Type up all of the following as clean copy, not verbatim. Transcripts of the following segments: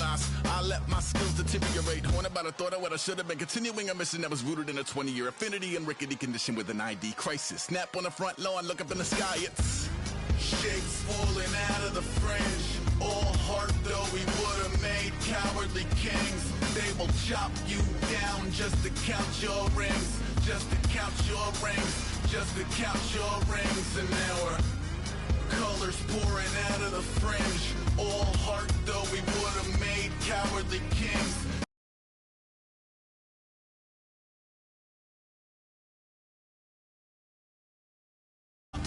realize I let my skills deteriorate. Haunted by the thought of what I should have been. Continuing a mission that was rooted in a 20-year affinity and rickety condition with an ID crisis. Snap on the front lawn, look up in the sky, it's shapes falling out of the fringe. All heart though we would have made cowardly kings. They will chop you down just to count your rings. Just to count your rings. Just to count your rings. And now we're colors pouring out of the fringe. All heart though we would have made cowardly kings.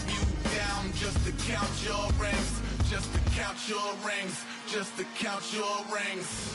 You down just to count your rings. Just to count your rings. Just to count your rings.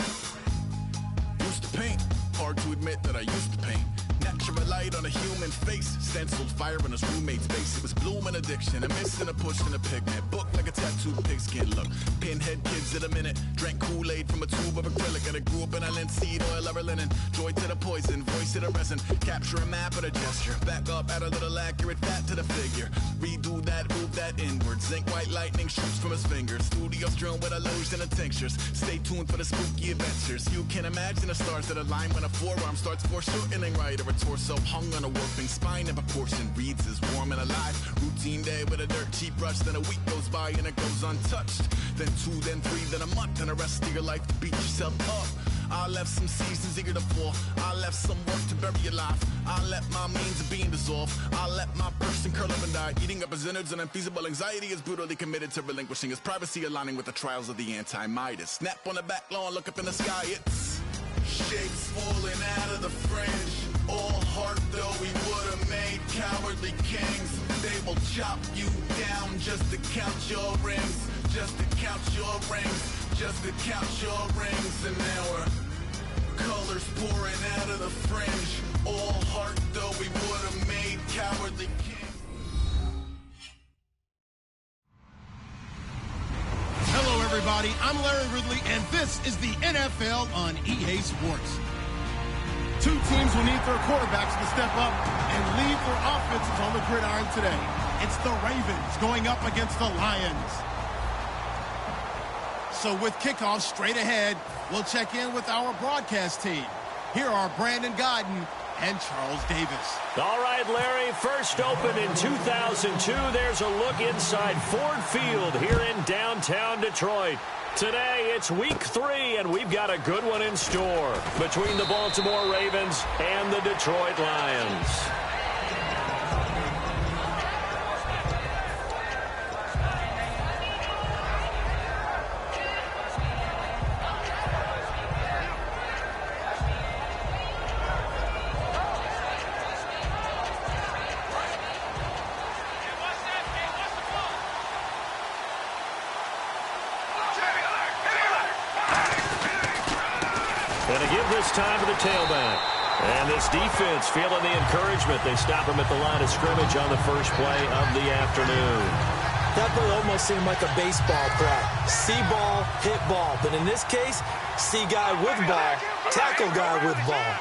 Used to paint. Hard to admit that I used to paint. Natural light on a human face. Stenciled fire in his roommate's face. It was bloom and addiction. A miss and a push and a pigment. Book like a tattooed pigskin look. Pinhead kids in a minute. Drank Kool-Aid from a tube of acrylic. And I grew up in a linseed oil ever linen. Joy to the poison. Voice to the resin. Capture a map of a gesture. Back up, add a little accurate fat to the figure. Redo that, move that inward. Zinc white lightning shoots from his fingers. Studio strewn with a lotion and tinctures. Stay tuned for the spooky adventures. You can imagine the stars that align when a forearm starts foreshortening right, or a torso hung on a warping spine in proportion. Reads as warm and alive. Routine day with a dirt cheap brush. Then a week goes by and it goes untouched. Then 2, then 3, then a month, and the rest of your life to beat yourself up. I left some seasons eager to fall. I left some work to bury alive. I let my means of being dissolve. I let my person curl up and die. Eating up his innards and unfeasible anxiety is brutally committed to relinquishing his privacy, aligning with the trials of the anti-Midas. Snap on the back lawn, look up in the sky, it's shapes falling out of the fringe. All heart though we would have made cowardly kings. They will chop you down just to count your rings. Just to count your rings. Just to count your rings. And now we're colors pouring out of the fringe. All heart though we would have made cowardly kings. Hello everybody, I'm Larry Ridley and this is the NFL on EA Sports. Two teams will need their quarterbacks to step up and lead their offenses on the gridiron today. It's the Ravens going up against the Lions. So with kickoff straight ahead, we'll check in with our broadcast team. Here are Brandon Godden and Charles Davis. All right, Larry, first opened in 2002. There's a look inside Ford Field here in downtown Detroit. Today, it's week 3, and we've got a good one in store between the Baltimore Ravens and the Detroit Lions. Going to give this time to the tailback. And this defense feeling the encouragement. They stop him at the line of scrimmage on the first play of the afternoon. That play almost seemed like a baseball play. See ball, hit ball. But in this case, see guy with ball, tackle guy with ball.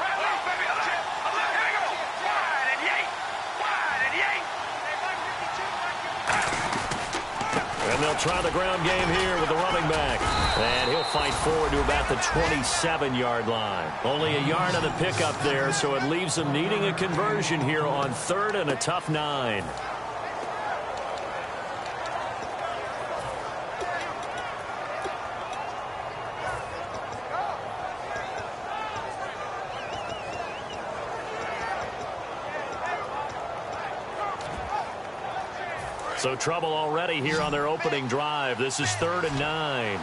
And they'll try the ground game here with the running back. And he'll fight forward to about the 27-yard line. Only a yard on the pickup there, so it leaves them needing a conversion here on 3rd and a tough 9. So trouble already here on their opening drive. This is 3rd and 9.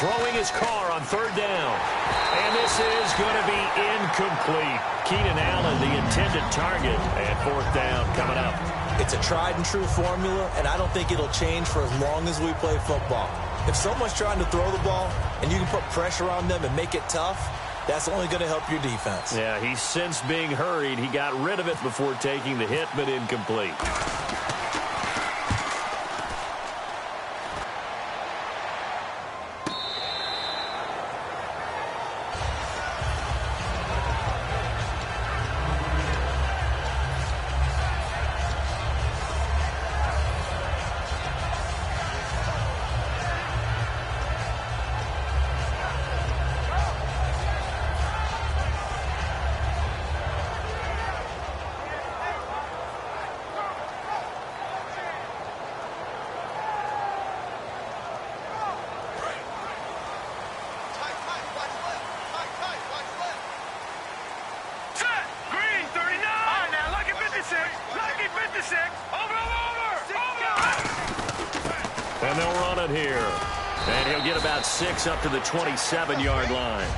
Throwing his car on 3rd down. And this is going to be incomplete. Keenan Allen, the intended target, and 4th down coming up. It's a tried and true formula, and I don't think it'll change for as long as we play football. If someone's trying to throw the ball and you can put pressure on them and make it tough, that's only going to help your defense. Yeah, he's since being hurried. He got rid of it before taking the hit, but incomplete. running here. And he'll get about 6 up to the 27-yard line.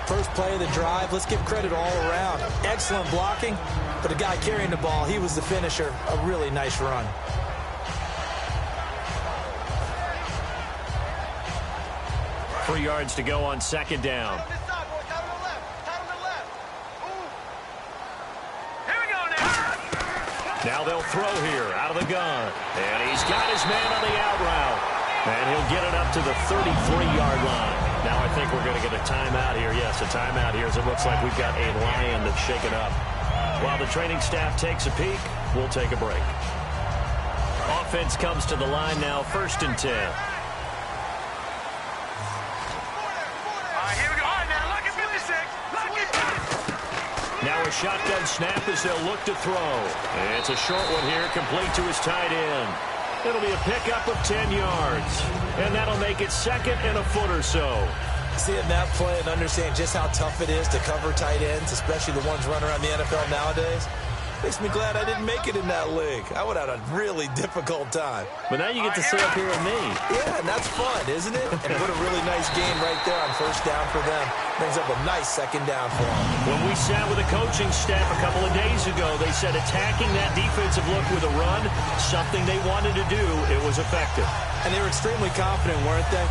First play of the drive, let's give credit all around. Excellent blocking, but the guy carrying the ball, he was the finisher. A really nice run. Three yards to go on second down. Now they'll throw here out of the gun. And he's got his man on the out route. And he'll get it up to the 33-yard line. Now I think we're going to get a timeout here. Yes, a timeout here as it looks like we've got a lion that's shaken up. While the training staff takes a peek, we'll take a break. Offense comes to the line now, 1st and 10. Now a shotgun snap as they'll look to throw. It's a short one here, complete to his tight end. It'll be a pickup of 10 yards. And that'll make it 2nd and a foot or so. Seeing that play and understand just how tough it is to cover tight ends, especially the ones running around the NFL nowadays, makes me glad I didn't make it in that league. I would have had a really difficult time. But now you get to sit up here with me. Yeah, and that's fun, isn't it? And what a really nice game right there on 1st down for them. Brings up a nice 2nd down for them. When we sat with the coaching staff a couple of days ago, they said attacking that defensive look with a run, something they wanted to do, it was effective. And they were extremely confident, weren't they?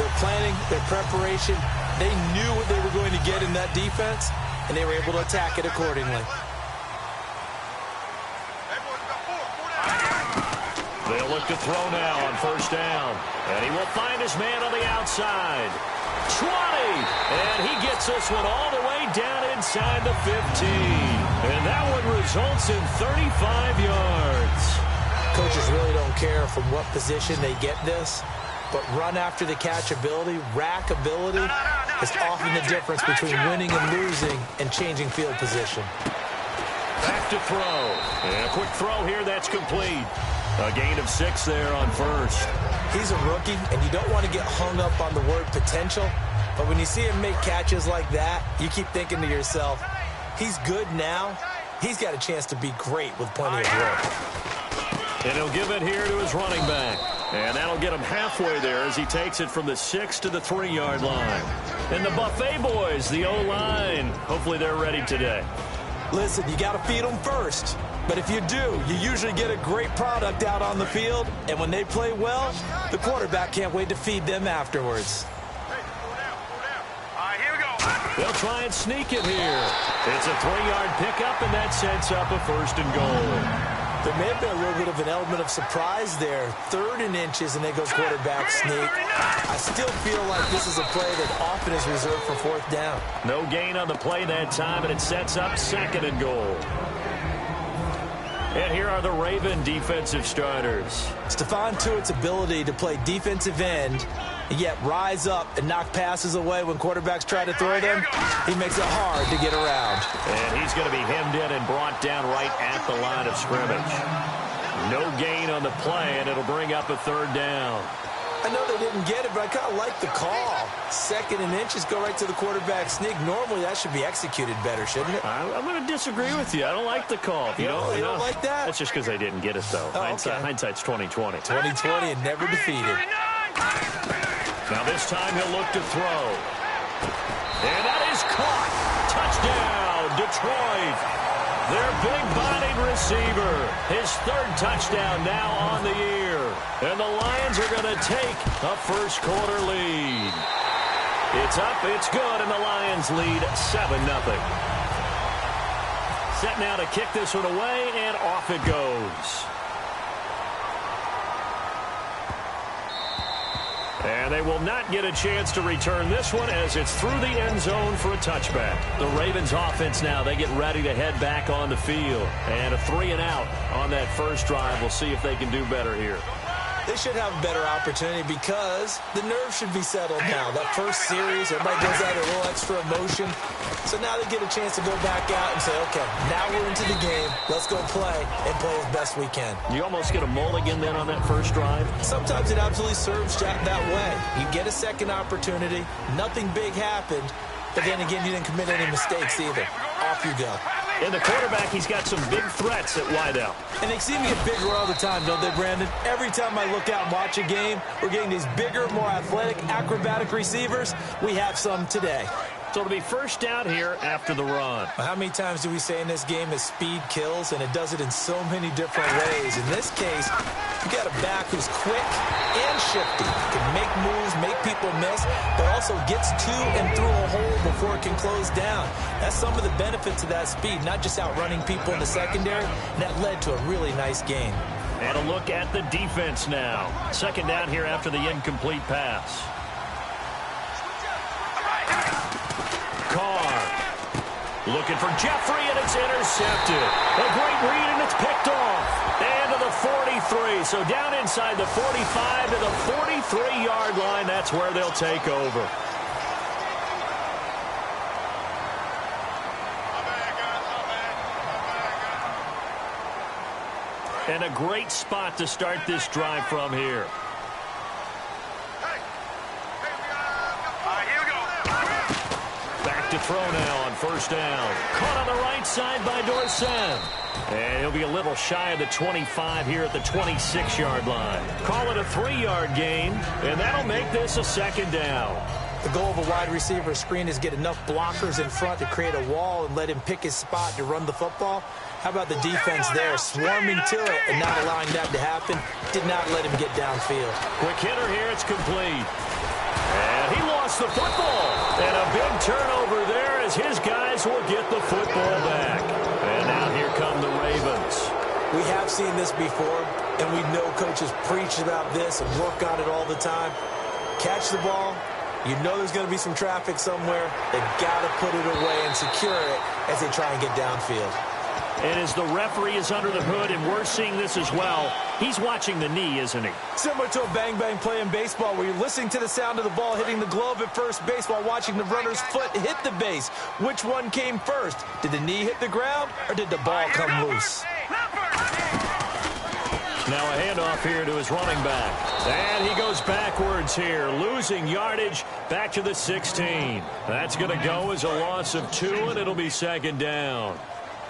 Their planning, their preparation, they knew what they were going to get in that defense, and they were able to attack it accordingly. They'll look to throw now on 1st down. And he will find his man on the outside. 20! And he gets this one all the way down inside the 15. And that one results in 35 yards. Coaches really don't care from what position they get this, but run after the catch ability, rack ability, is often the difference between winning and losing and changing field position. Back to throw. And a quick throw here, that's complete. A gain of 6 there on 1st. He's a rookie, and you don't want to get hung up on the word potential, but when you see him make catches like that, you keep thinking to yourself, he's good now. He's got a chance to be great with plenty of work. And he'll give it here to his running back. And that'll get him halfway there as he takes it from the 6 to the 3-yard line. And the Buffet boys, the O-line, hopefully they're ready today. Listen, you got to feed them first. But if you do, you usually get a great product out on the field. And when they play well, the quarterback can't wait to feed them afterwards. They'll try and sneak it here. It's a 3-yard pickup, and that sets up a 1st and goal. There may have been a little bit of an element of surprise there. 3rd and inches, and they go quarterback sneak. I still feel like this is a play that often is reserved for 4th down. No gain on the play that time, and it sets up 2nd and goal. And here are the Raven defensive starters. Stephon Tuitt's ability to play defensive end and yet rise up and knock passes away when quarterbacks try to throw them, he makes it hard to get around. And he's going to be hemmed in and brought down right at the line of scrimmage. No gain on the play, and it'll bring up a 3rd down. I know they didn't get it, but I kind of like the call. 2nd and inches, go right to the quarterback sneak. Normally, that should be executed better, shouldn't it? I'm going to disagree with you. I don't like the call. You don't like that? That's just because they didn't get it, though. Oh, okay. Hindsight's 20/20. 20/20 and never defeated. Now this time he'll look to throw. And that is caught. Touchdown, Detroit. Their big-bodied receiver. His 3rd touchdown now on the year. And the Lions are going to take a first-quarter lead. It's up, it's good, and the Lions lead 7-0. Set now to kick this one away, and off it goes. And they will not get a chance to return this one as it's through the end zone for a touchback. The Ravens offense now, they get ready to head back on the field. And a 3-and-out on that first drive. We'll see if they can do better here. They should have a better opportunity because the nerves should be settled now. That first series, everybody goes out a little extra emotion. So now they get a chance to go back out and say, okay, now we're into the game. Let's go play and play as best we can. You almost get a mulligan then on that first drive? Sometimes it absolutely serves that way. You get a second opportunity. Nothing big happened. But then again, you didn't commit any mistakes either. Off you go. And the quarterback, he's got some big threats at wideout. And they seem to get bigger all the time, don't they, Brandon? Every time I look out and watch a game, we're getting these bigger, more athletic, acrobatic receivers. We have some today. So it'll be first down here after the run. How many times do we say in this game that speed kills, and it does it in so many different ways? In this case, you got a back who's quick and shifty, can make moves, make people miss, but also gets to and through a hole before it can close down. That's some of the benefits of that speed, not just outrunning people in the secondary, and that led to a really nice game. And a look at the defense now. Second down here after the incomplete pass. Carr looking for Jeffrey, and it's intercepted. A great read, and it's picked off. And to the 43. So down inside the 45 to the 43-yard line. That's where they'll take over. And a great spot to start this drive from here. To throw now on first down. Caught on the right side by Dorsett. And he'll be a little shy of the 25 here at the 26-yard line. Call it a 3-yard gain, and that'll make this a second down. The goal of a wide receiver screen is get enough blockers in front to create a wall and let him pick his spot to run the football. How about the defense there, swarming to it and not allowing that to happen? Did not let him get downfield. Quick hitter here, it's complete. And he lost the football. And a big turnover there as his guys will get the football back. And now here come the Ravens. We have seen this before, and we know coaches preach about this and work on it all the time. Catch the ball. You know there's going to be some traffic somewhere. They've got to put it away and secure it as they try and get downfield. And as the referee is under the hood, and we're seeing this as well, he's watching the knee, isn't he? Similar to a bang-bang play in baseball where you're listening to the sound of the ball hitting the glove at first base while watching the runner's foot hit the base. Which one came first? Did the knee hit the ground, or did the ball come loose? Now a handoff here to his running back. And he goes backwards here, losing yardage back to the 16. That's going to go as a loss of 2, and it'll be second down.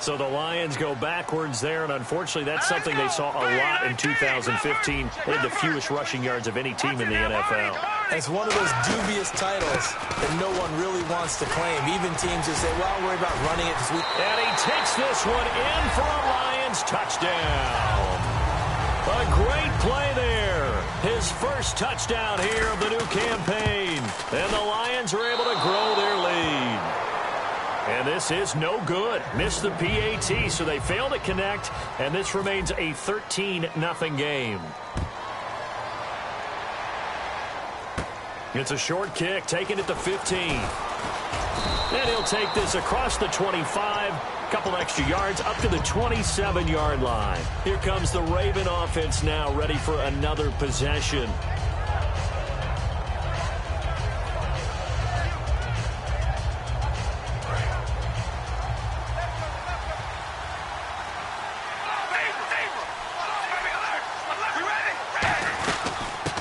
So the Lions go backwards there, and unfortunately that's something they saw a lot in 2015. They had the fewest rushing yards of any team in the NFL. It's one of those dubious titles that no one really wants to claim. Even teams who say, well, I'll worry about running it this week. And he takes this one in for a Lions touchdown. A great play there. His first touchdown here of the new campaign. And the Lions are able to grow their lead. And this is no good. Missed the PAT, so they fail to connect, and this remains a 13-0 game. It's a short kick, taken at the 15. And he'll take this across the 25, couple extra yards, up to the 27-yard line. Here comes the Raven offense now, ready for another possession.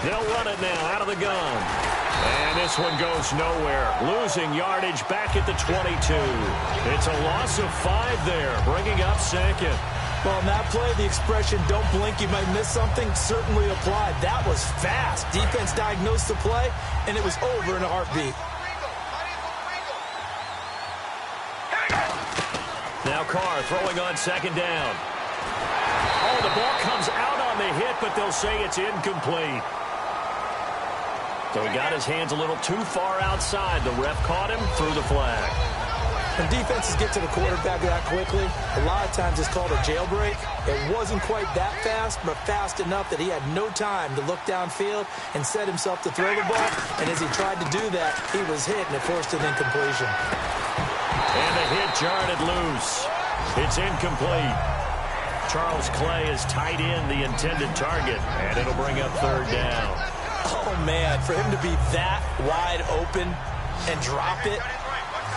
They'll run it now out of the gun. And this one goes nowhere. Losing yardage back at the 22. It's a loss of 5 there, bringing up second. Well, on that play, the expression, don't blink, you might miss something, certainly applied. That was fast. Defense diagnosed the play, and it was over in a heartbeat. Now Carr throwing on second down. Oh, the ball comes out on the hit, but they'll say it's incomplete. So he got his hands a little too far outside. The ref caught him, threw the flag. When defenses get to the quarterback that quickly, a lot of times it's called a jailbreak. It wasn't quite that fast, but fast enough that he had no time to look downfield and set himself to throw the ball. And as he tried to do that, he was hit, and it forced an incompletion. And the hit jarred it loose. It's incomplete. Charles Clay has tied in the intended target, and it'll bring up third down. Oh, man, for him to be that wide open and drop it.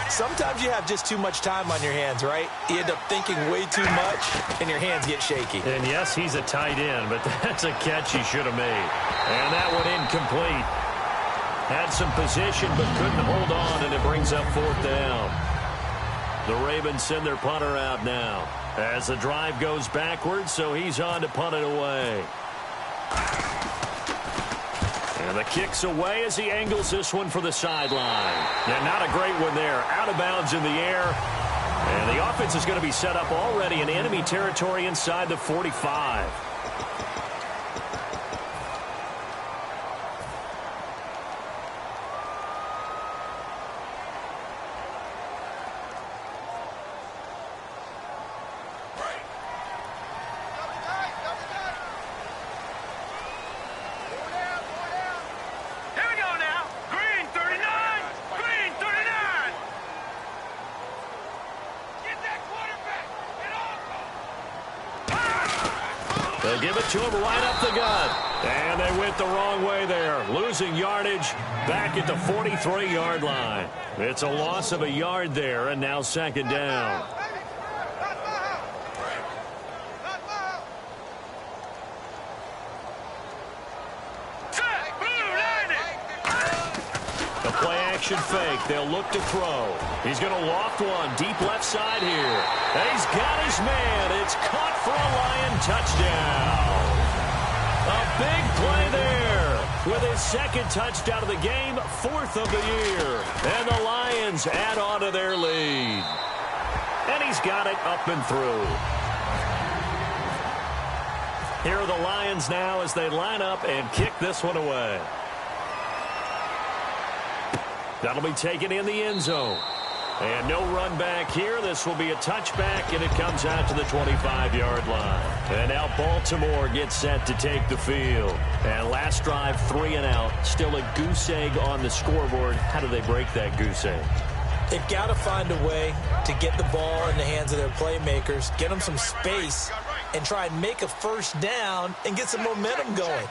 Sometimes you have just too much time on your hands, right? You end up thinking way too much, and your hands get shaky. And, yes, he's a tight end, but that's a catch he should have made. And that one incomplete. Had some position, but couldn't hold on, and it brings up fourth down. The Ravens send their punter out now as the drive goes backwards, so he's on to punt it away. And the kick's away as he angles this one for the sideline. Yeah, not a great one there. Out of bounds in the air. And the offense is going to be set up already in enemy territory inside the 45. They'll give it to him right up the gut. And they went the wrong way there. Losing yardage back at the 43-yard line. It's a loss of a yard there, and now second down. The play-action fake. They'll look to throw. He's going to loft one deep left side here. And he's got his man. It's caught for a Lion touchdown. A big play there with his second touchdown of the game, fourth of the year. And the Lions add on to their lead. And he's got it up and through. Here are the Lions now as they line up and kick this one away. That'll be taken in the end zone. And no run back here. This will be a touchback, and it comes out to the 25-yard line. And now Baltimore gets set to take the field. And last drive, 3 and out. Still a goose egg on the scoreboard. How do they break that goose egg? They've got to find a way to get the ball in the hands of their playmakers, get them some space, and try and make a first down and get some momentum going.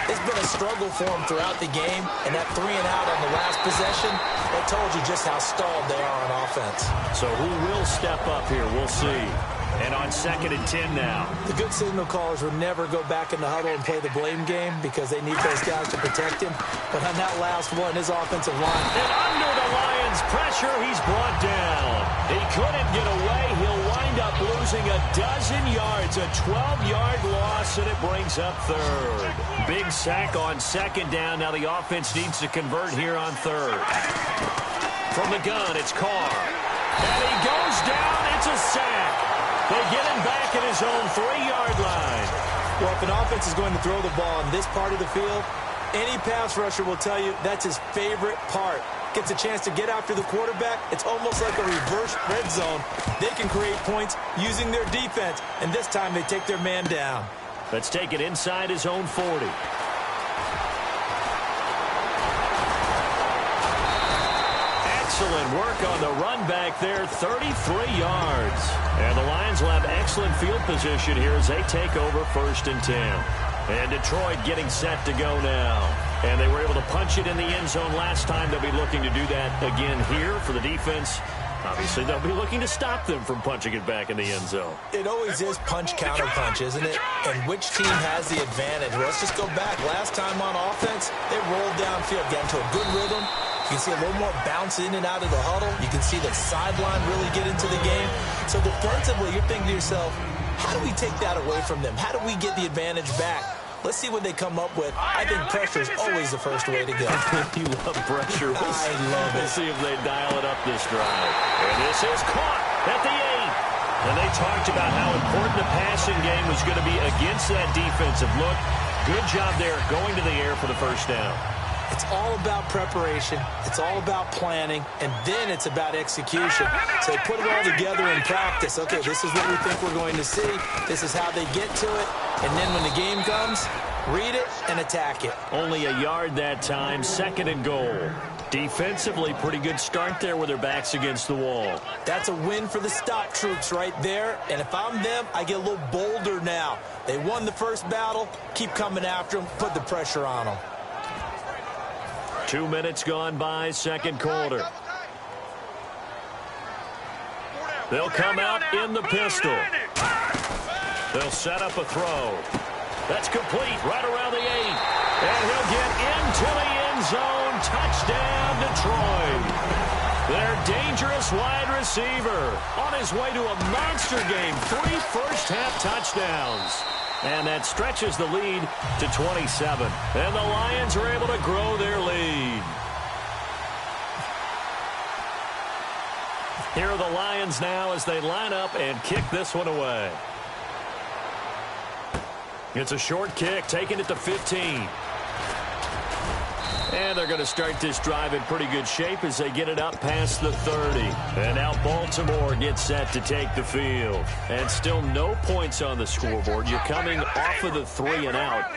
It's been a struggle for them throughout the game, and that 3 and out on the last possession, that told you just how stalled they are on offense. So who will step up here? We'll see. And on 2nd and 10 now. The good signal callers would never go back in the huddle and play the blame game because they need those guys to protect him. But on that last one, his offensive line. And under the Lions' pressure, he's brought down. He couldn't get away. He'll wind up losing a dozen yards, a 12-yard loss, and it brings up third. Big sack on 2nd down. Now the offense needs to convert here on 3rd. From the gun, it's Carr. And he goes down. It's a sack. They get him back at his own 3-yard line. Well, if an offense is going to throw the ball on this part of the field, any pass rusher will tell you that's his favorite part. Gets a chance to get after the quarterback. It's almost like a reverse red zone. They can create points using their defense, and this time they take their man down. Let's take it inside his own 40. Excellent work on the run back there, 33 yards. And the Lions will have excellent field position here as they take over 1st and 10. And Detroit getting set to go now. And they were able to punch it in the end zone last time. They'll be looking to do that again here for the defense. Obviously, they'll be looking to stop them from punching it back in the end zone. It always is punch-counter-punch, isn't it? And which team has the advantage? Well, let's just go back. Last time on offense, they rolled downfield, got into a good rhythm. You can see a little more bounce in and out of the huddle. You can see the sideline really get into the game. So defensively, you're thinking to yourself, how do we take that away from them? How do we get the advantage back? Let's see what they come up with. I think pressure is always the first way to go. You love pressure. I love it. We'll see if they dial it up this drive. And this is caught at the 8. And they talked about how important the passing game was going to be against that defensive look. Good job there going to the air for the first down. It's all about preparation. It's all about planning. And then it's about execution. So they put it all together in practice. Okay, this is what we think we're going to see. This is how they get to it. And then when the game comes, read it and attack it. Only a yard that time, 2nd and goal. Defensively, pretty good start there with their backs against the wall. That's a win for the stop troops right there. And if I'm them, I get a little bolder now. They won the first battle. Keep coming after them. Put the pressure on them. 2 minutes gone by, 2nd quarter. They'll come out in the pistol. They'll set up a throw. That's complete right around the 8. And he'll get into the end zone. Touchdown, Detroit. Their dangerous wide receiver on his way to a monster game. 3 first-half touchdowns. And that stretches the lead to 27. And the Lions are able to grow their lead. Here are the Lions now as they line up and kick this one away. It's a short kick, taking it to 15. And they're going to start this drive in pretty good shape as they get it up past the 30. And now Baltimore gets set to take the field. And still no points on the scoreboard. You're coming off of the 3 and out.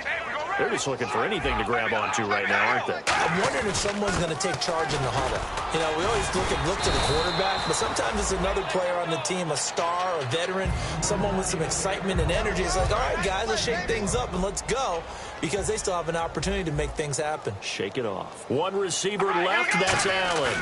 They're just looking for anything to grab onto right now, aren't they? I'm wondering if someone's going to take charge in the huddle. You know, we always look to the quarterback, but sometimes it's another player on the team, a star, a veteran, someone with some excitement and energy. It's like, all right, guys, let's shake things up and let's go, because they still have an opportunity to make things happen. Shake it off. One receiver left, that's Allen.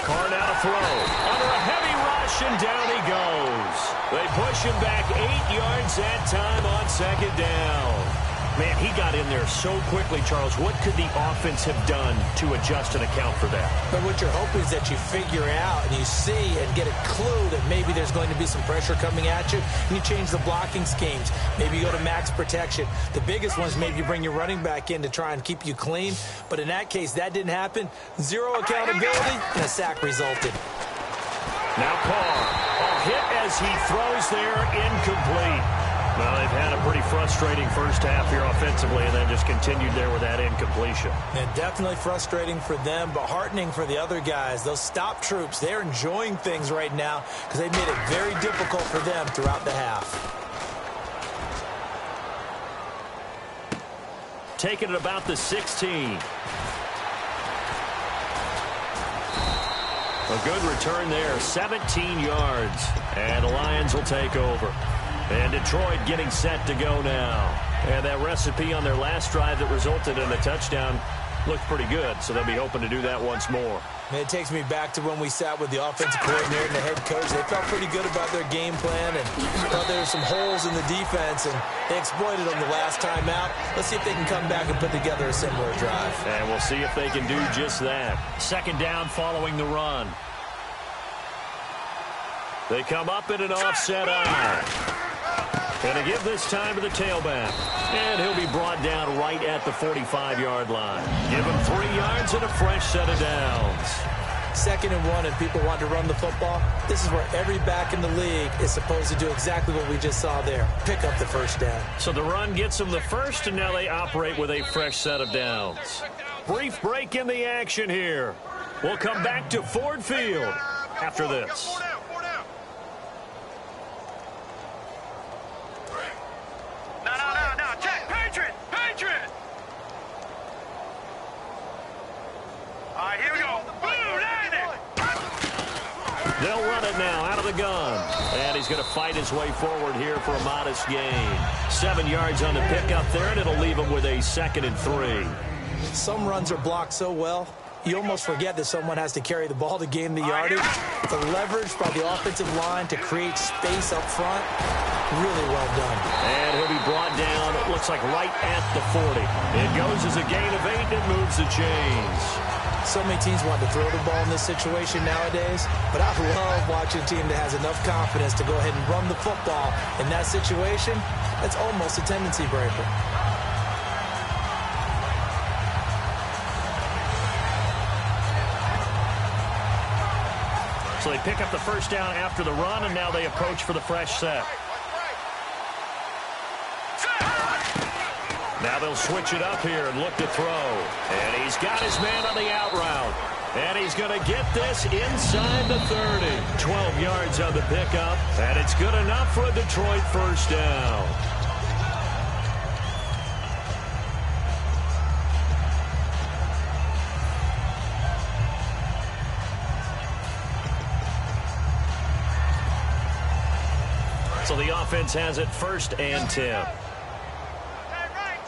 Carr now to throw. Under a heavy rush, and down he goes. They push him back 8 yards that time on second down. Man, he got in there so quickly, Charles. What could the offense have done to adjust and account for that? But what you're hoping is that you figure out and you see and get a clue that maybe there's going to be some pressure coming at you, and you change the blocking schemes. Maybe you go to max protection. The biggest ones, maybe you bring your running back in to try and keep you clean. But in that case, that didn't happen. Zero accountability, and a sack resulted. Now Carr, a hit as he throws there, incomplete. Well, they've had a pretty frustrating first half here offensively, and then just continued there with that incompletion. And definitely frustrating for them, but heartening for the other guys. Those stop troops, they're enjoying things right now because they made it very difficult for them throughout the half. Taking it about the 16. A good return there, 17 yards. And the Lions will take over. And Detroit getting set to go now. And that recipe on their last drive that resulted in a touchdown looked pretty good, so they'll be hoping to do that once more. And it takes me back to when we sat with the offensive coordinator and the head coach. They felt pretty good about their game plan and thought there were some holes in the defense, and they exploited them the last time out. Let's see if they can come back and put together a similar drive. And we'll see if they can do just that. Second down following the run. They come up in an offset eye. Going to give this time to the tailback. And he'll be brought down right at the 45-yard line. Give him 3 yards and a fresh set of downs. 2nd and 1, and people want to run the football. This is where every back in the league is supposed to do exactly what we just saw there. Pick up the first down. So the run gets them the first, and now they operate with a fresh set of downs. Brief break in the action here. We'll come back to Ford Field after this. They'll run it now out of the gun. And he's going to fight his way forward here for a modest gain. 7 yards on the pickup there, and it'll leave him with a 2nd and 3. Some runs are blocked so well, you almost forget that someone has to carry the ball to gain the yardage. The leverage by the offensive line to create space up front, really well done. And he'll be brought down, it looks like right at the 40. It goes as a gain of 8 and moves the chains. So many teams want to throw the ball in this situation nowadays, but I love watching a team that has enough confidence to go ahead and run the football in that situation. That's almost a tendency breaker. So they pick up the first down after the run, and now they approach for the fresh set. Now they'll switch it up here and look to throw. And he's got his man on the out route. And he's going to get this inside the 30. 12 yards on the pickup. And it's good enough for a Detroit first down. So the offense has it 1st and 10.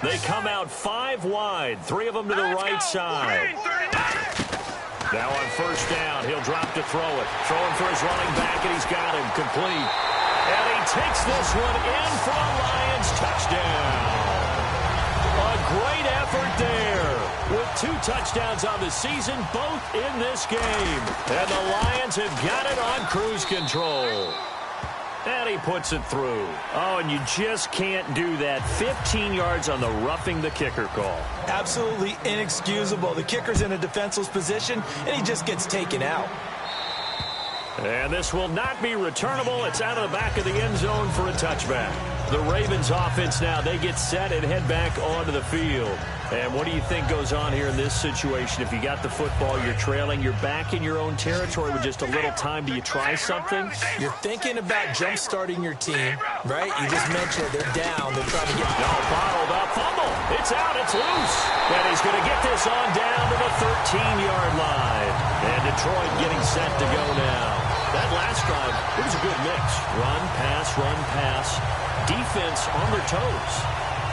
They come out 5 wide, 3 of them to the right side. Now on first down, he'll drop to throw it. Throwing for his running back, and he's got him complete. And he takes this one in for a Lions touchdown. A great effort there with 2 touchdowns on the season, both in this game. And the Lions have got it on cruise control. And he puts it through. Oh, and you just can't do that. 15 yards on the roughing the kicker call. Absolutely inexcusable. The kicker's in a defenseless position, and he just gets taken out. And this will not be returnable. It's out of the back of the end zone for a touchback. The Ravens offense now, they get set and head back onto the field. And what do you think goes on here in this situation? If you got the football, you're trailing, you're back in your own territory with just a little time. Do you try something? You're thinking about jump-starting your team, right? You just mentioned they're down. They're trying to get... No, bottled up. Fumble. It's out. It's loose. And he's going to get this on down to the 13-yard line. And Detroit getting set to go now. That last drive, it was a good mix. Run, pass, defense on their toes.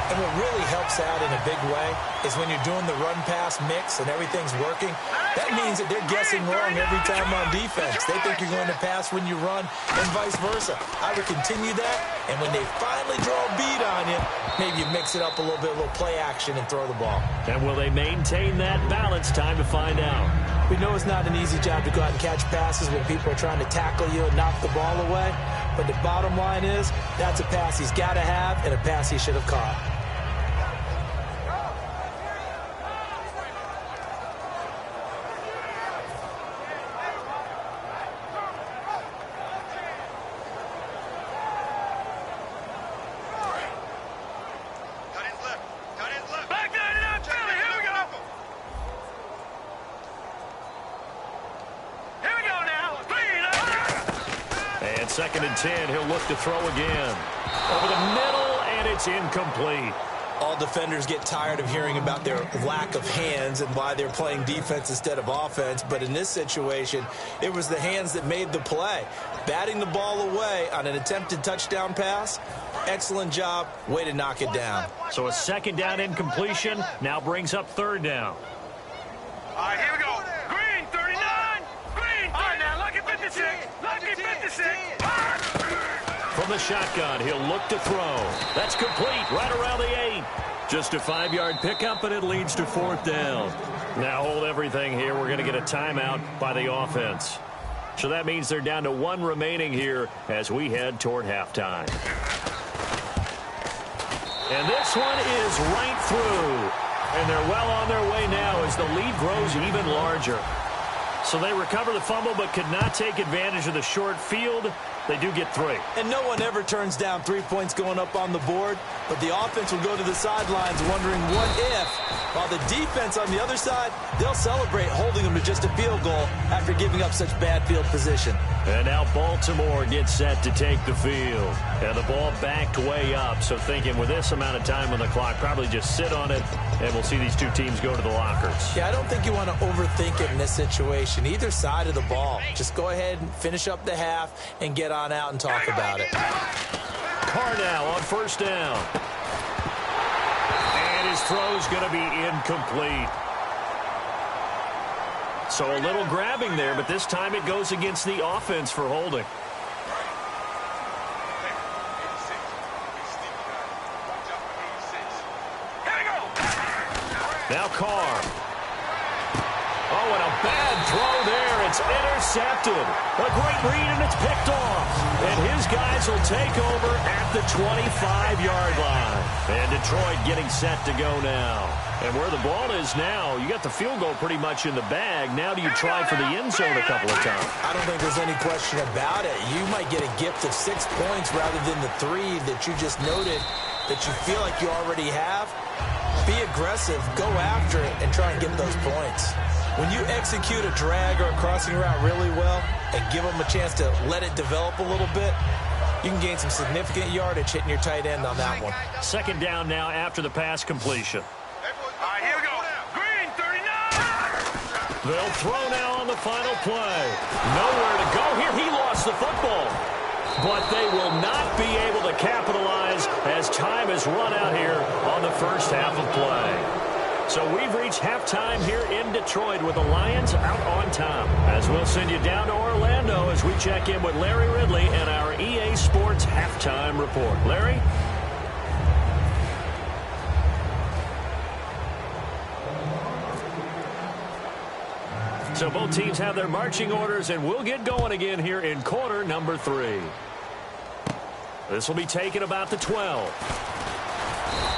And what really helps out in a big way is when you're doing the run-pass mix and everything's working, that means that they're guessing wrong every time on defense. They think you're going to pass when you run and vice versa. I would continue that, and when they finally draw a beat on you, maybe you mix it up a little bit, a little play action, and throw the ball. And will they maintain that balance? Time to find out. We know it's not an easy job to go out and catch passes when people are trying to tackle you and knock the ball away, but the bottom line is that's a pass he's got to have and a pass he should have caught. Second and 10, he'll look to throw again. Over the middle, and it's incomplete. All defenders get tired of hearing about their lack of hands and why they're playing defense instead of offense. But in this situation, it was the hands that made the play. Batting the ball away on an attempted touchdown pass, excellent job. Way to knock it down. So a second down incompletion now brings up third down. All right, here we go. Green, 39. Green, 39. All right, now, lucky 56. Lucky 56. From the shotgun, he'll look to throw. That's complete right around the 8. Just a 5-yard pickup, and it leads to fourth down. Now hold everything here. We're going to get a timeout by the offense. So that means they're down to 1 remaining here as we head toward halftime. And this one is right through. And they're well on their way now as the lead grows even larger. So they recover the fumble but could not take advantage of the short field. They do get 3. And no one ever turns down 3 points going up on the board, but the offense will go to the sidelines wondering what if, while the defense on the other side, they'll celebrate holding them to just a field goal after giving up such bad field position. And now Baltimore gets set to take the field. And the ball backed way up, so thinking with this amount of time on the clock, probably just sit on it, and we'll see these two teams go to the lockers. Yeah, I don't think you want to overthink it in this situation. Either side of the ball. Just go ahead and finish up the half and get on out and talk about it. Carr now on first down. And his throw's going to be incomplete. So a little grabbing there, but this time it goes against the offense for holding. Now Carr. Oh, and a bad throw there. It's intercepted. A great read, and it's picked off. And his guys will take over at the 25-yard line. And Detroit getting set to go now. And where the ball is now, you got the field goal pretty much in the bag. Now do you try for the end zone a couple of times? I don't think there's any question about it. You might get a gift of 6 points rather than the 3 that you just noted that you feel like you already have. Be aggressive, go after it, and try and get those points. When you execute a drag or a crossing route really well and give them a chance to let it develop a little bit, you can gain some significant yardage hitting your tight end on that one. Second down now after the pass completion. All right, here we go. Green, 39. They'll throw now on the final play. Nowhere to go here. He lost the football. But they will not be able to capitalize as time has run out here on the first half of play. So we've reached halftime here in Detroit with the Lions out on top. As we'll send you down to Orlando as we check in with Larry Ridley and our EA Sports Halftime Report. Larry? So both teams have their marching orders, and we'll get going again here in quarter number 3. This will be taken about the 12.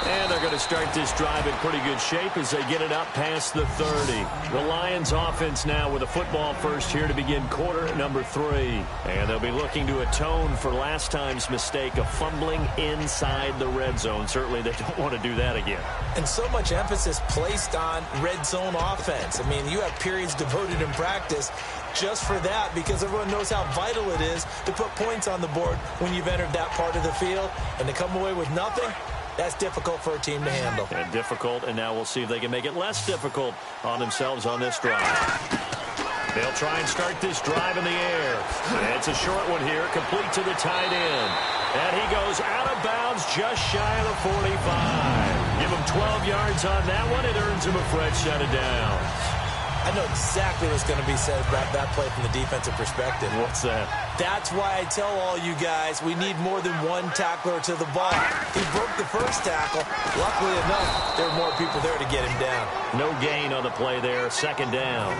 And they're going to start this drive in pretty good shape as they get it up past the 30. The Lions offense now with a football first here to begin quarter number 3. And they'll be looking to atone for last time's mistake of fumbling inside the red zone. Certainly they don't want to do that again. And so much emphasis placed on red zone offense. I mean, you have periods devoted in practice just for that because everyone knows how vital it is to put points on the board when you've entered that part of the field. And to come away with nothing, that's difficult for a team to handle. And difficult, and now we'll see if they can make it less difficult on themselves on this drive. They'll try and start this drive in the air. And it's a short one here, complete to the tight end. And he goes out of bounds just shy of the 45. Give him 12 yards on that one. It earns him a fresh set of downs. I know exactly what's going to be said about that play from the defensive perspective. What's that? That's why I tell all you guys we need more than one tackler to the ball. He broke the first tackle. Luckily enough, there were more people there to get him down. No gain on the play there. Second down.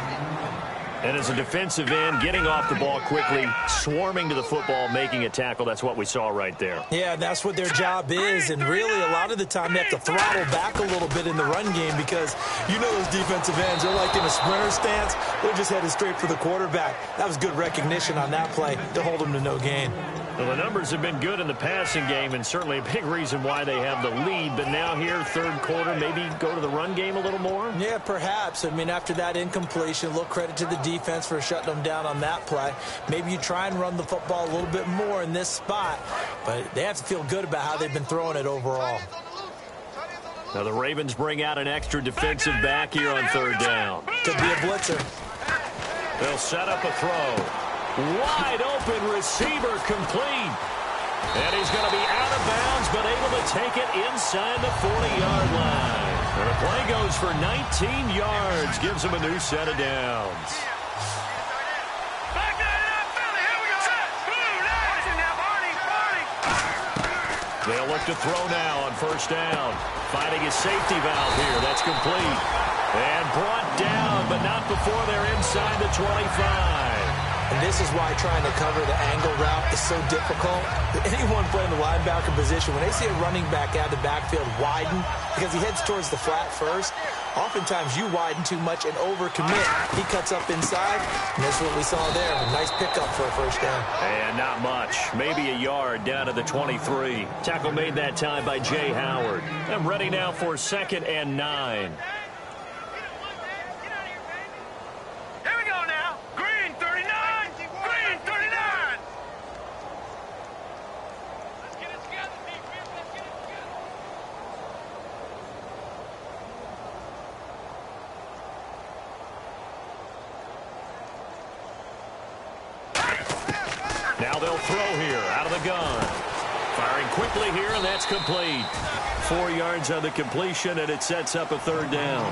And as a defensive end, getting off the ball quickly, swarming to the football, making a tackle, that's what we saw right there. Yeah, that's what their job is. And really, a lot of the time, they have to throttle back a little bit in the run game because you know those defensive ends, they're like in a sprinter stance. They're just headed straight for the quarterback. That was good recognition on that play to hold them to no gain. Well, the numbers have been good in the passing game, and certainly a big reason why they have the lead. But now here, third quarter, maybe go to the run game a little more? Yeah, perhaps. I mean, after that incompletion, a little credit to the defense for shutting them down on that play. Maybe you try and run the football a little bit more in this spot, but they have to feel good about how they've been throwing it overall. Now the Ravens bring out an extra defensive back here on third down. Could be a blitzer. They'll set up a throw. Wide open receiver complete. And he's going to be out of bounds, but able to take it inside the 40-yard line. And the play goes for 19 yards. Gives him a new set of downs. They'll look to throw now on first down. Finding his safety valve here. That's complete. And brought down, but not before they're inside the 25. And this is why trying to cover the angle route is so difficult. Anyone playing the linebacker position, when they see a running back out of the backfield widen, because he heads towards the flat first, oftentimes you widen too much and overcommit. He cuts up inside, and that's what we saw there. A nice pickup for a first down. And not much. Maybe a yard down to the 23. Tackle made that time by Jay Howard. I'm ready now for 2nd and 9. Now they'll throw here out of the gun. Firing quickly here, and that's complete. 4 yards on the completion, and it sets up a third down.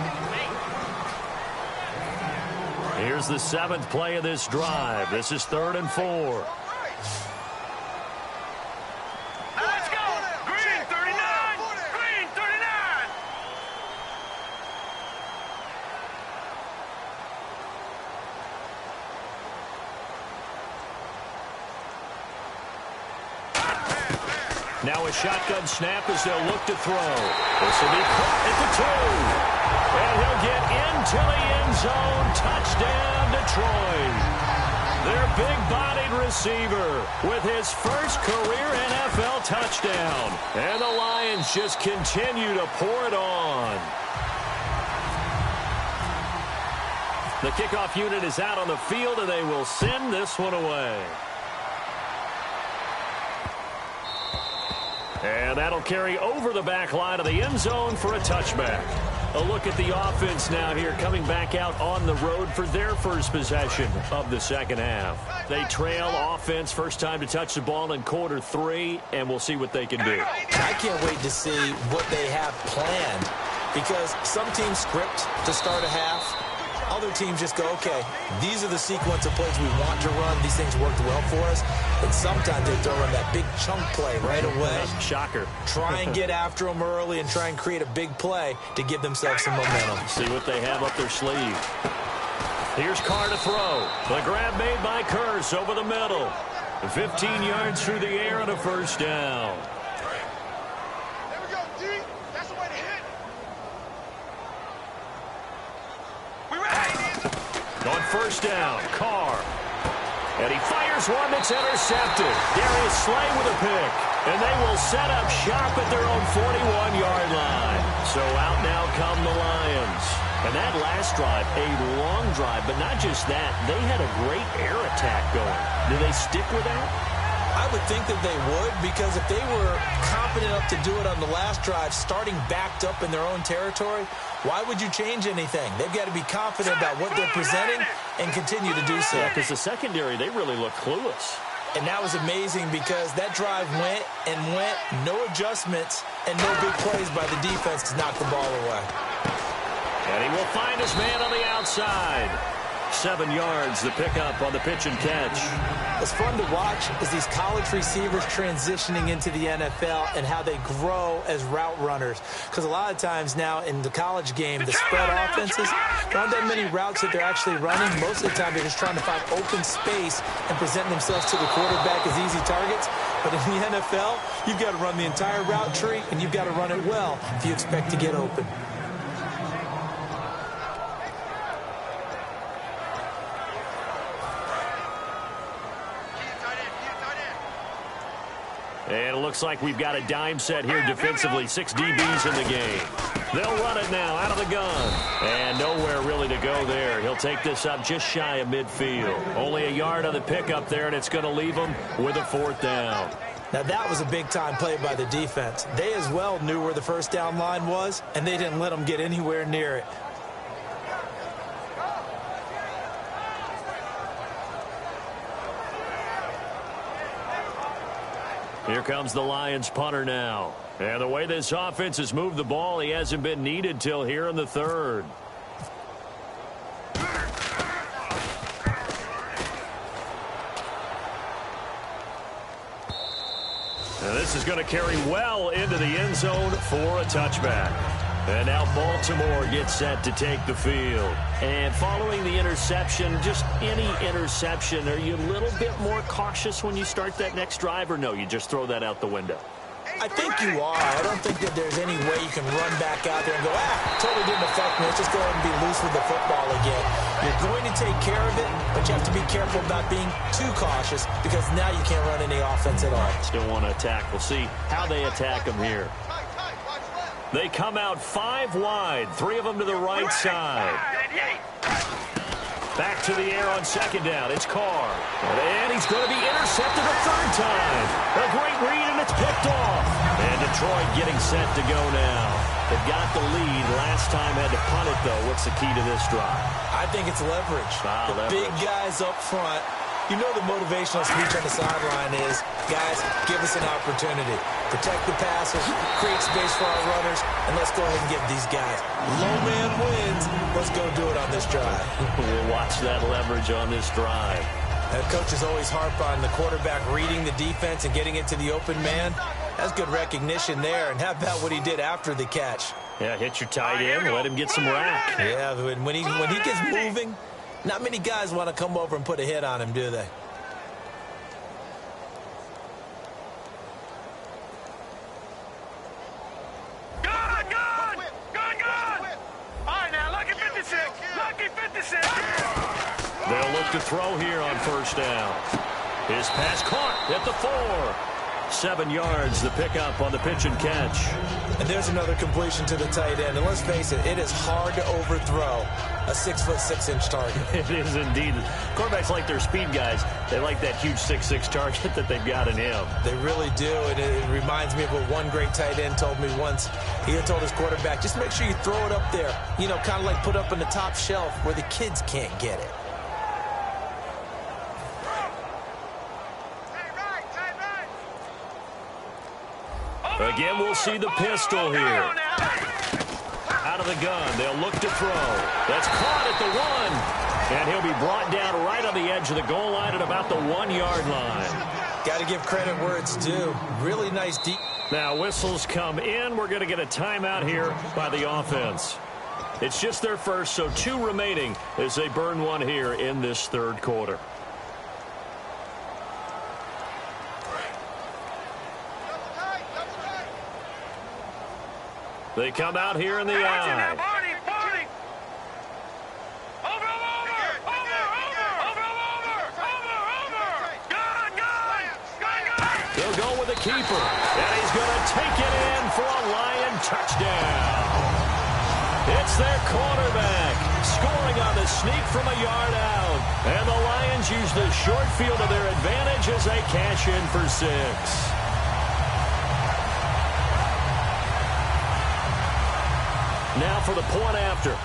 Here's the 7th play of this drive. This is 3rd and 4. Let's go! Green 39! Green 39! Now a shotgun snap as they'll look to throw. This will be caught at the 2. And he'll get into the end zone. Touchdown, Detroit. Their big-bodied receiver with his first career NFL touchdown. And the Lions just continue to pour it on. The kickoff unit is out on the field, and they will send this one away. And that'll carry over the back line of the end zone for a touchback. A look at the offense now here, coming back out on the road for their first possession of the second half. They trail offense, first time to touch the ball in quarter 3, and we'll see what they can do. I can't wait to see what they have planned, because some teams script to start a half. Other teams just go, okay, these are the sequence of plays we want to run. These things worked well for us. And sometimes they throw in that big chunk play right away. Shocker. Try and get after them early and try and create a big play to give themselves some momentum. See what they have up their sleeve. Here's Carr to throw. The grab made by Kearse over the middle. 15 yards through the air and a first down. There we go, D. That's the way to hit. We ready? On first down, Carr. And he fires one that's intercepted. Darius Slay with a pick. And they will set up shop at their own 41-yard line. So out now come the Lions. And that last drive, a long drive, but not just that. They had a great air attack going. Do they stick with that? I would think that they would, because if they were confident enough to do it on the last drive, starting backed up in their own territory, why would you change anything? They've got to be confident about what they're presenting and continue to do so. Yeah, because the secondary, they really look clueless. And that was amazing because that drive went and went, no adjustments, and no big plays by the defense to knock the ball away. And he will find his man on the outside. 7 yards, the pickup on the pitch and catch. What's fun to watch is these college receivers transitioning into the NFL and how they grow as route runners. Because a lot of times now in the college game, the spread offenses, there aren't that many routes that they're actually running. Most of the time, they're just trying to find open space and present themselves to the quarterback as easy targets. But in the NFL, you've got to run the entire route tree, and you've got to run it well if you expect to get open. And it looks like we've got a dime set here defensively. 6 DBs in the game. They'll run it now out of the gun. And nowhere really to go there. He'll take this up just shy of midfield. Only a yard on the pickup there, and it's going to leave him with a 4th down. Now, that was a big-time play by the defense. They as well knew where the first down line was, and they didn't let them get anywhere near it. Here comes the Lions punter now. And the way this offense has moved the ball, he hasn't been needed till here in the 3rd. And this is going to carry well into the end zone for a touchback. And now Baltimore gets set to take the field. And following the interception, just any interception, are you a little bit more cautious when you start that next drive, or no, you just throw that out the window? I think you are. I don't think that there's any way you can run back out there and go, totally didn't affect me. Let's just go ahead and be loose with the football again. You're going to take care of it, but you have to be careful about being too cautious because now you can't run any offense at all. Still want to attack. We'll see how they attack them here. They come out 5 wide, 3 of them to the right side. Back to the air on 2nd down. It's Carr. And he's going to be intercepted a 3rd time. A great read, and it's picked off. And Detroit getting set to go now. They've got the lead. Last time had to punt it, though. What's the key to this drive? I think it's leverage. The big guys up front. You know the motivational speech on the sideline is, guys, give us an opportunity. Protect the passes, create space for our runners, and let's go ahead and get these guys. Low man wins. Let's go do it on this drive. We'll watch that leverage on this drive. And coaches always harp on the quarterback reading the defense and getting it to the open man. That's good recognition there. And how about what he did after the catch? Yeah, hit your tight end, let him get some rack. Yeah, when he gets moving, not many guys want to come over and put a hit on him, do they? They'll look to throw here on 1st down. His pass caught at the 4. 7 yards, the pickup on the pitch and catch. And there's another completion to the tight end. And let's face it, it is hard to overthrow a 6'6" target. It is indeed. Quarterbacks like their speed guys. They like that huge 6'6" target that they've got in him. They really do, and it reminds me of what one great tight end told me once. He had told his quarterback, just make sure you throw it up there. You know, kind of like put up on the top shelf where the kids can't get it. Again, we'll see the pistol here. Out of the gun, they'll look to throw. That's caught at the 1. And he'll be brought down right on the edge of the goal line at about the 1-yard line. Got to give credit where it's due. Really nice deep. Now whistles come in. We're going to get a timeout here by the offense. It's just their first, so 2 remaining as they burn one here in this third quarter. They come out here in the eye. They'll go with the keeper, and he's going to take it in for a Lion touchdown. It's their quarterback scoring on the sneak from a yard out, and the Lions use the short field to their advantage as they cash in for 6. Now for the point after.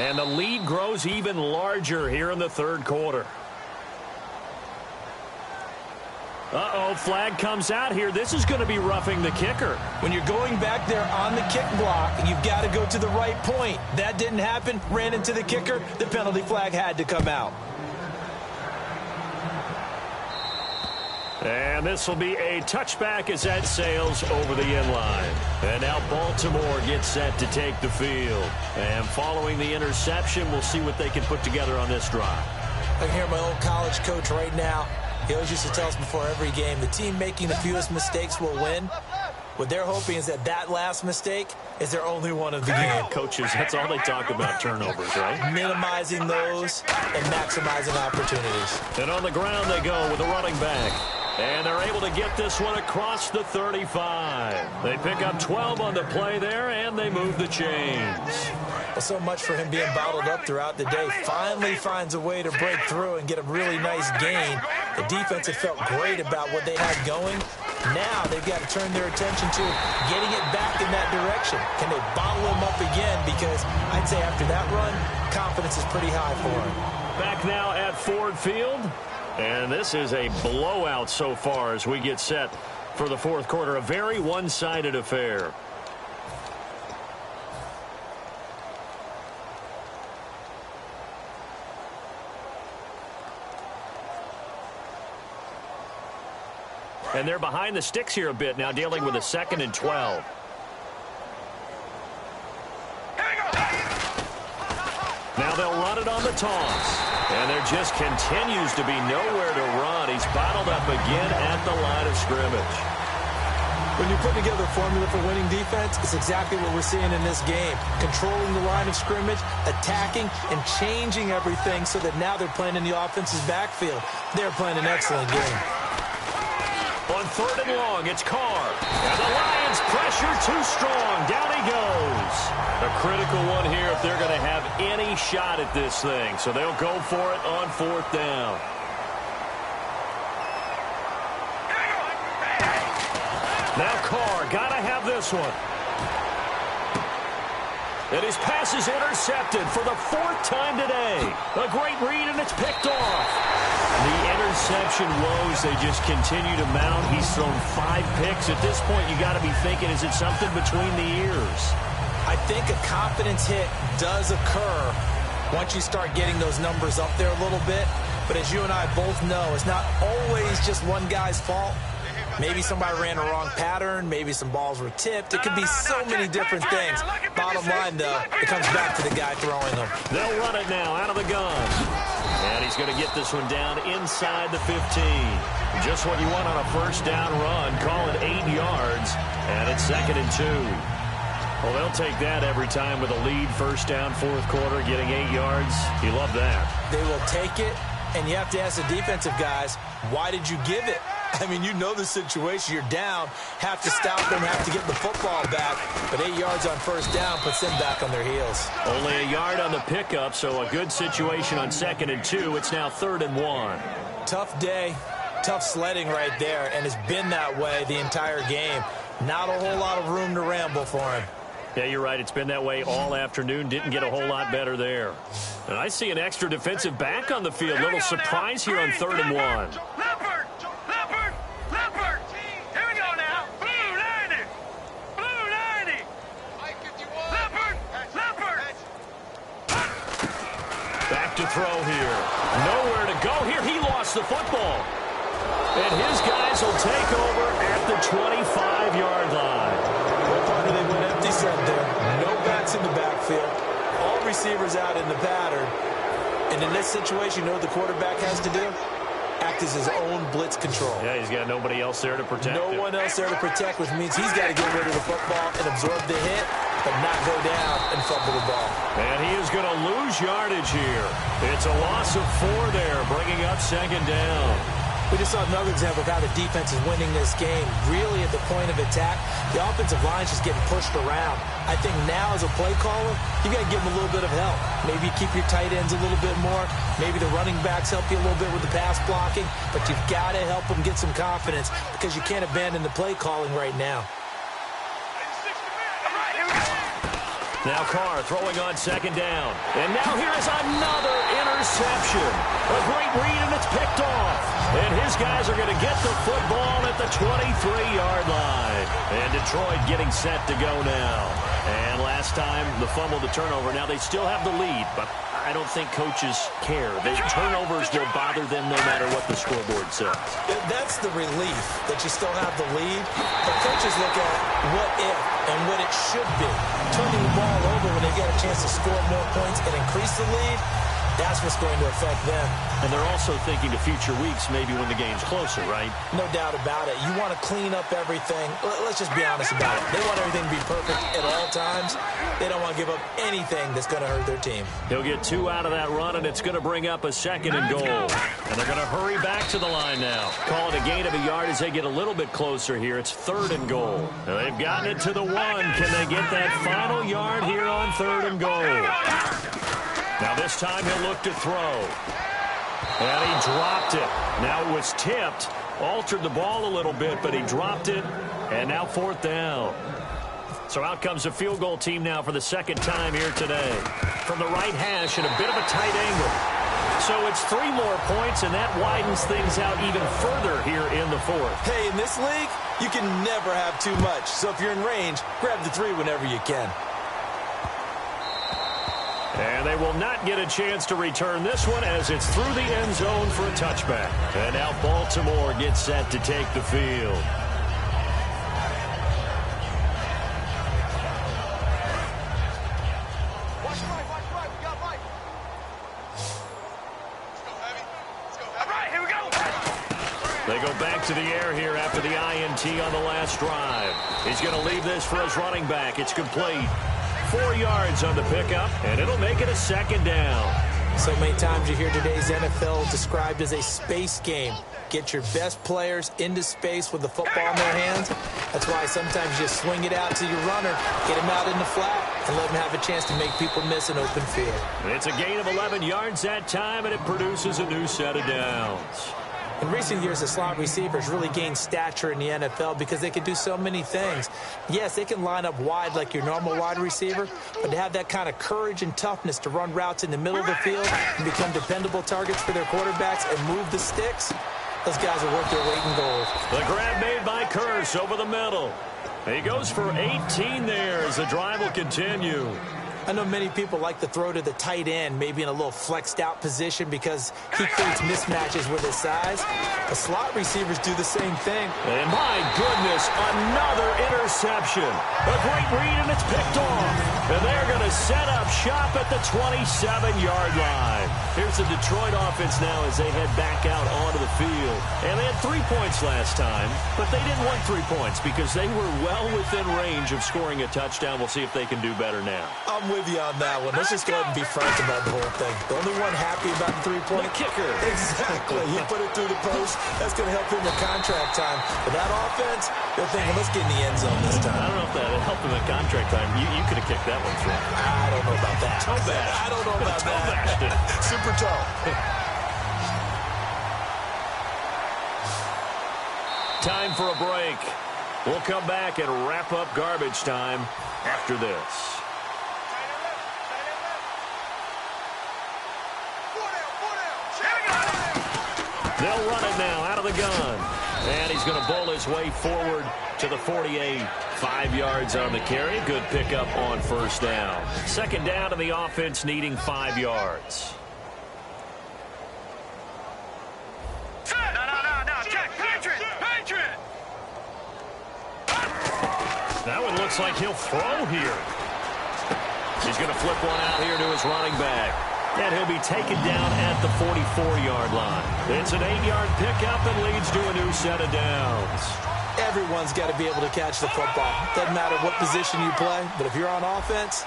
And the lead grows even larger here in the third quarter. Uh-oh, flag comes out here. This is going to be roughing the kicker. When you're going back there on the kick block, you've got to go to the right point. That didn't happen. Ran into the kicker. The penalty flag had to come out. And this will be a touchback as that sails over the end line. And now Baltimore gets set to take the field. And following the interception, we'll see what they can put together on this drive. I can hear my old college coach right now. He always used to tell us before every game, the team making the fewest mistakes will win. What they're hoping is that that last mistake is their only one of the game. Coaches, that's all they talk about, turnovers, right? Minimizing those and maximizing opportunities. And on the ground they go with a running back. And they're able to get this one across the 35. They pick up 12 on the play there, and they move the chains. Well, so much for him being bottled up throughout the day. Finally finds a way to break through and get a really nice gain. The defense had felt great about what they had going. Now they've got to turn their attention to getting it back in that direction. Can they bottle him up again? Because I'd say after that run, confidence is pretty high for him. Back now at Ford Field. And this is a blowout so far as we get set for the fourth quarter. A very one-sided affair. And they're behind the sticks here a bit now, dealing with a 2nd and 12. Now they'll run it on the toss. And there just continues to be nowhere to run. He's bottled up again at the line of scrimmage. When you're putting together a formula for winning defense, it's exactly what we're seeing in this game. Controlling the line of scrimmage, attacking, and changing everything so that now they're playing in the offense's backfield. They're playing an excellent game. On 3rd and long, it's Carr. And the Lions pressure too strong. Down he goes. A critical one here if they're going to have any shot at this thing. So they'll go for it on 4th down. Now Carr, got to have this one. And his pass is intercepted for the 4th time today. A great read, and it's picked off. The interception woes, they just continue to mount. He's thrown 5 picks. At this point, you got to be thinking, is it something between the ears? I think a confidence hit does occur once you start getting those numbers up there a little bit. But as you and I both know, it's not always just one guy's fault. Maybe somebody ran a wrong pattern. Maybe some balls were tipped. It could be so many different things. Bottom line, though, it comes back to the guy throwing them. They'll run it now out of the gun. And he's going to get this one down inside the 15. Just what you want on a 1st down run. Call it 8 yards. And it's 2nd and 2. Well, they'll take that every time with a lead. 1st down, 4th quarter, getting 8 yards. You love that. They will take it. And you have to ask the defensive guys, why did you give it? I mean, you know the situation. You're down, have to stop them, have to get the football back. But 8 yards on 1st down puts them back on their heels. Only a yard on the pickup, so a good situation on 2nd and 2. It's now 3rd and 1. Tough day, tough sledding right there, and it's been that way the entire game. Not a whole lot of room to ramble for him. Yeah, you're right. It's been that way all afternoon. Didn't get a whole lot better there. And I see an extra defensive back on the field. Little surprise here on 3rd and 1. Leopard! Leopard! Leopard! Here we go now. Blue 90! Blue 90! Leopard! Leopard! Back to throw here. Nowhere to go here. He lost the football. And his guys will take over at the 25-yard line. Well, partner, they went empty set there. No backs in the backfield. All receivers out in the pattern. And in this situation, you know what the quarterback has to do? Act as his own blitz control. Yeah, he's got nobody else there to protect him. No one else there to protect, which means he's got to get rid of the football and absorb the hit, but not go down and fumble the ball. And he is going to lose yardage here. It's a loss of 4 there, bringing up second down. We just saw another example of how the defense is winning this game. Really at the point of attack, the offensive line is just getting pushed around. I think now as a play caller, you got to give them a little bit of help. Maybe you keep your tight ends a little bit more. Maybe the running backs help you a little bit with the pass blocking. But you've got to help them get some confidence because you can't abandon the play calling right now. Now Carr throwing on second down. And now here is another interception. A great read, and it's picked off. And his guys are going to get the football at the 23-yard line. And Detroit getting set to go now. And last time, the fumble, the turnover. Now they still have the lead, but I don't think coaches care. The turnovers will bother them no matter what the scoreboard says. That's the relief that you still have the lead. But coaches look at what if and what it should be. Turning the ball over when they get a chance to score more points and increase the lead, that's what's going to affect them. And they're also thinking to future weeks, maybe when the game's closer, right? No doubt about it. You want to clean up everything. Let's just be honest about it. They want everything to be perfect at all times. They don't want to give up anything that's going to hurt their team. He'll get 2 out of that run, and it's going to bring up a second and goal. And they're going to hurry back to the line now. Call it a gain of a yard as they get a little bit closer here. It's 3rd and goal. Now they've gotten it to the 1. Can they get that final yard here on 3rd and goal? Now this time he'll look to throw. And he dropped it. Now it was tipped. Altered the ball a little bit, but he dropped it. And now 4th down. So out comes the field goal team now for the second time here today. From the right hash and a bit of a tight angle. So it's 3 more points, and that widens things out even further here in the 4th. Hey, in this league, you can never have too much. So if you're in range, grab the 3 whenever you can. And they will not get a chance to return this one as it's through the end zone for a touchback. And now Baltimore gets set to take the field. Watch right. We got right. Let's go, Heavy. Let's go, Heavy. All right, here we go. They go back to the air here after the INT on the last drive. He's going to leave this for his running back. It's complete. 4 yards on the pickup, and it'll make it a second down. So many times you hear today's NFL described as a space game. Get your best players into space with the football in their hands. That's why sometimes you just swing it out to your runner, get him out in the flat, and let him have a chance to make people miss an open field. It's a gain of 11 yards that time, and it produces a new set of downs. In recent years, the slot receivers really gained stature in the NFL because they can do so many things. Yes, they can line up wide like your normal wide receiver, but to have that kind of courage and toughness to run routes in the middle of the field and become dependable targets for their quarterbacks and move the sticks, those guys are worth their weight in gold. The grab made by Curse over the middle. He goes for 18 there as the drive will continue. I know many people like to throw to the tight end, maybe in a little flexed out position because he creates mismatches with his size. The slot receivers do the same thing. And my goodness, another interception. A great read, and it's picked off. And they're going to set up shop at the 27-yard line. Here's the Detroit offense now as they head back out onto the field. And they had 3 points last time, but they didn't want 3 points because they were well within range of scoring a touchdown. We'll see if they can do better now. I'm with you on that one. Let's just go ahead and be frank about the whole thing. The only one happy about the 3-point kicker. Exactly. He put it through the post. That's going to help him with contract time. But that offense, they're thinking, let's get in the end zone this time. I don't know if that helped him at contract time. You could have kicked that one through. I don't know about that. Tobeck. I don't know about Tobeck. that. Super toe. Time for a break. We'll come back and wrap up garbage time after this. They'll run it now out of the gun. And he's going to bowl his way forward to the 48. 5 yards on the carry. Good pickup on first down. Second down, and the offense needing 5 yards. No. Check. looks like he'll throw here. He's going to flip one out here to his running back. And he'll be taken down at the 44-yard line. It's an 8-yard pickup and leads to a new set of downs. Everyone's got to be able to catch the football. Doesn't matter what position you play, but if you're on offense,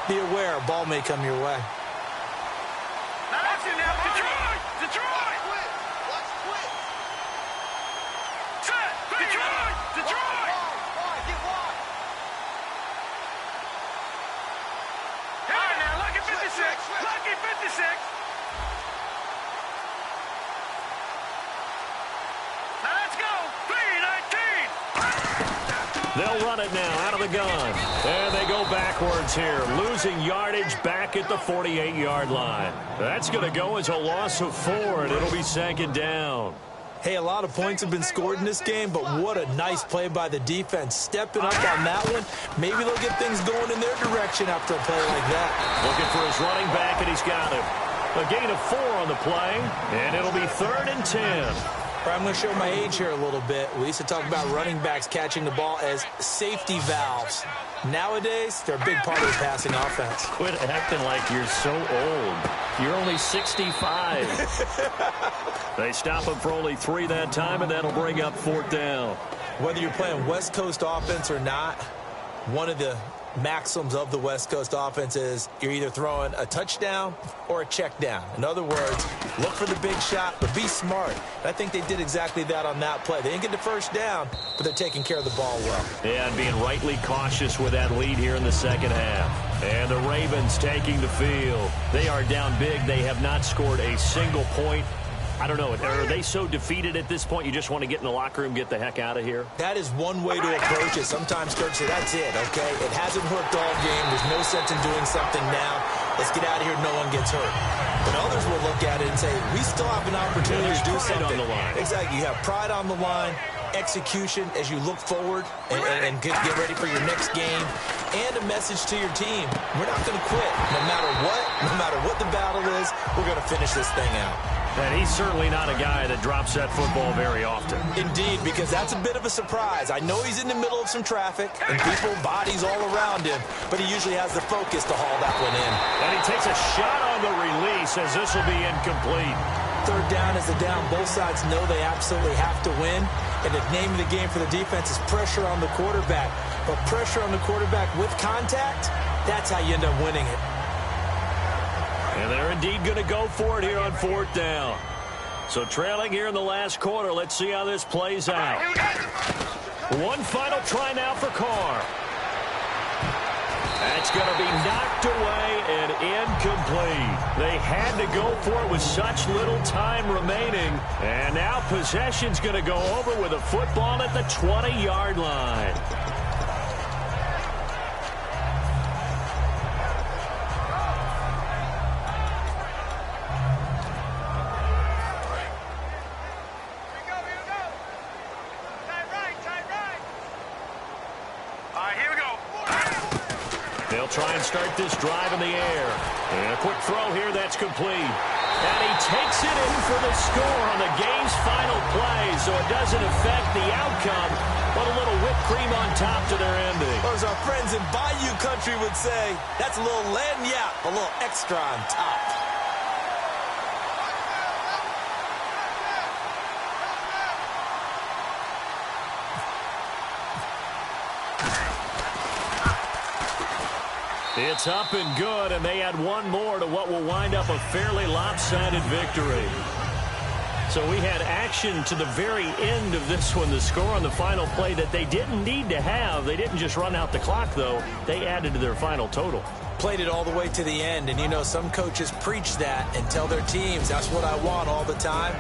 be aware a ball may come your way. That's it now. Detroit! Detroit! Let's quit. Set! Detroit! Detroit! Wide, get wide. Hey, now, lucky 56. Lucky 56. Now let's go. 3-19. They'll run it now out of the gun. And they go backwards here, losing yardage back at the 48-yard line. That's going to go as a loss of 4, and it'll be 2nd down. Hey, a lot of points have been scored in this game, but what a nice play by the defense. Stepping up on that one. Maybe they'll get things going in their direction after a play like that. Looking for his running back, and he's got him. A gain of 4 on the play, and it'll be 3rd and 10. I'm going to show my age here a little bit. We used to talk about running backs catching the ball as safety valves. Nowadays, they're a big part of the passing offense. Quit acting like you're so old. You're only 65. They stop him for only 3 that time, and that'll bring up 4th down. Whether you're playing West Coast offense or not, one of the maxims of the West Coast offense is you're either throwing a touchdown or a check down. In other words, look for the big shot, but be smart. And I think they did exactly that on that play. They didn't get the first down, but they're taking care of the ball well. Yeah, and being rightly cautious with that lead here in the second half. And the Ravens taking the field. They are down big. They have not scored a single point. I don't know. Are they so defeated at this point you just want to get in the locker room, get the heck out of here? That is one way to approach it. Sometimes Coach say, that's it, okay? It hasn't worked all game. There's no sense in doing something now. Let's get out of here. No one gets hurt. But others will look at it and say, we still have an opportunity to do something. On the line. Exactly. You have pride on the line, execution as you look forward and get ready for your next game, and a message to your team. We're not going to quit. No matter what the battle is, we're going to finish this thing out. And he's certainly not a guy that drops that football very often. Indeed, because that's a bit of a surprise. I know he's in the middle of some traffic and people, bodies all around him, but he usually has the focus to haul that one in. And he takes a shot on the release as this will be incomplete. 3rd down is the down. Both sides know they absolutely have to win. And the name of the game for the defense is pressure on the quarterback. But pressure on the quarterback with contact, that's how you end up winning it. And they're indeed going to go for it here on 4th down. So trailing here in the last quarter. Let's see how this plays out. One final try now for Carr. That's going to be knocked away and incomplete. They had to go for it with such little time remaining. And now possession's going to go over with a football at the 20-yard line. Try and start this drive in the air. And a quick throw here that's complete. And he takes it in for the score on the game's final play, so it doesn't affect the outcome, but a little whipped cream on top to their ending. Or as our friends in Bayou Country would say, that's a little lagniappe, a little extra on top. It's up and good, and they add one more to what will wind up a fairly lopsided victory. So we had action to the very end of this one, the score on the final play that they didn't need to have. They didn't just run out the clock, though. They added to their final total. Played it all the way to the end, and you know, some coaches preach that and tell their teams, that's what I want all the time,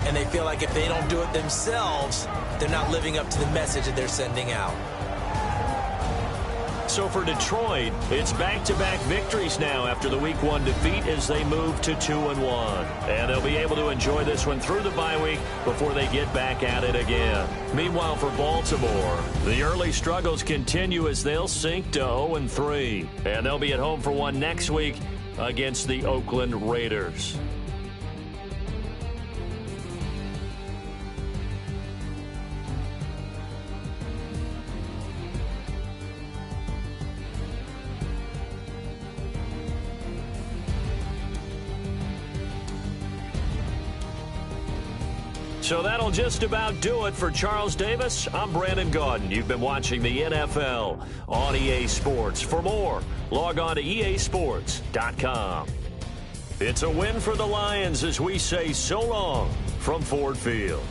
and they feel like if they don't do it themselves, they're not living up to the message that they're sending out. So for Detroit, it's back-to-back victories now after the Week 1 defeat as they move to 2-1. And they'll be able to enjoy this one through the bye week before they get back at it again. Meanwhile, for Baltimore, the early struggles continue as they'll sink to 0-3. And they'll be at home for one next week against the Oakland Raiders. So that'll just about do it for Charles Davis. I'm Brandon Gaudin. You've been watching the NFL on EA Sports. For more, log on to easports.com. It's a win for the Lions as we say so long from Ford Field.